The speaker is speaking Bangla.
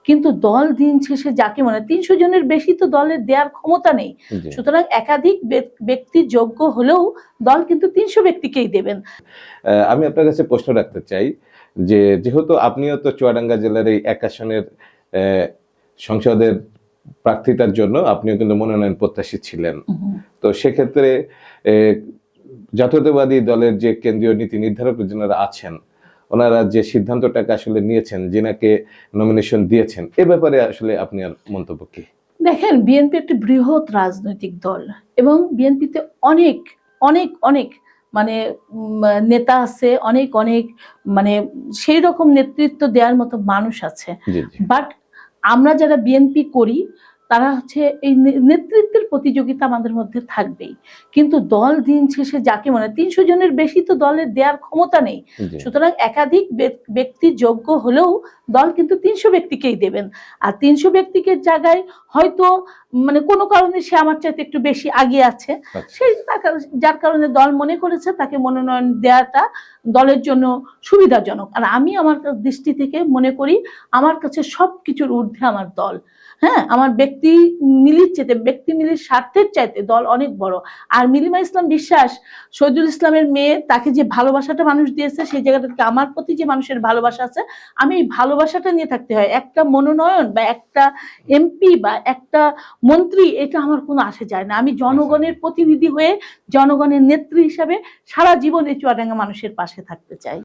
কিন্তু দল দিন শেষে যাকে মনে ৩০০ জনের বেশি তো দলের দেওয়ার ক্ষমতা নেই। সুতরাং একাধিক ব্যক্তি যোগ্য হলেও দল কিন্তু ৩০০ ব্যক্তিকেই দেবেন। আমি আপনার কাছে প্রশ্ন রাখতে চাই যে যেহেতু আপনিও তো চুয়াডাঙ্গা জেলার এই ১ আসনের সংসদের প্রার্থিতার জন্য আপনিও কিন্তু মনোনয়ন প্রত্যাশী ছিলেন। তো সেক্ষেত্রে জাতীয়তাবাদী দলের যে কেন্দ্রীয় নীতি নির্ধারক যারা আছেন ওনারা যে সিদ্ধান্তটাকে আসলে নিয়েছেন, যিনাকে নমিনেশন দিয়েছেন, এ ব্যাপারে আসলে আপনার মন্তব্য কি? দেখেন, বিএনপি একটি বৃহৎ রাজনৈতিক দল এবং বিএনপিতে অনেক অনেক অনেক মানে নেতা আছে, অনেক অনেক মানে সেই রকম নেতৃত্ব দেওয়ার মতো মানুষ আছে। বাট আমরা যারা বিএনপি করি তারা হচ্ছে এই নেতৃত্বের প্রতিযোগিতা আমাদের মধ্যে থাকবেই, কিন্তু দল দিন শেষে যাকে মনে ৩০০ জনের বেশি তো দলের দেওয়ার ক্ষমতা নেই। সুতরাং একাধিক ব্যক্তি যোগ্য হলেও দল কিন্তু ৩০০ ব্যক্তিকেই দেবেন। আর ৩০০ ব্যক্তিকে জায়গায় হয়তো মানে কোনো কারণে সে আমার চাইতে একটু বেশি আগে আছে, সেই যার কারণে দল মনে করেছে তাকে মনোনয়ন দেওয়াটা দলের জন্য সুবিধাজনক। আর আমি আমার দৃষ্টি থেকে মনে করি আমার কাছে সবকিছুর ঊর্ধ্বে আমার দল। হ্যাঁ, আমার ব্যক্তি মিলির স্বার্থের চাইতে দল অনেক বড়। আর মিলিমা ইসলাম বিশ্বাস, শহীদুল ইসলামের মেয়ে, তাকে যে ভালোবাসাটা মানুষ দিয়েছে সেই জায়গাটা থেকে আমার প্রতি যে মানুষের ভালোবাসা আছে, আমি এই ভালোবাসাটা নিয়ে থাকতে হয়। একটা মনোনয়ন বা একটা এমপি বা একটা মন্ত্রী, এটা আমার কোনো আসে যায় না। আমি জনগণের প্রতিনিধি হয়ে জনগণের নেত্রী হিসাবে সারা জীবন এই চুয়াডাঙ্গা মানুষের পাশে থাকতে চাই।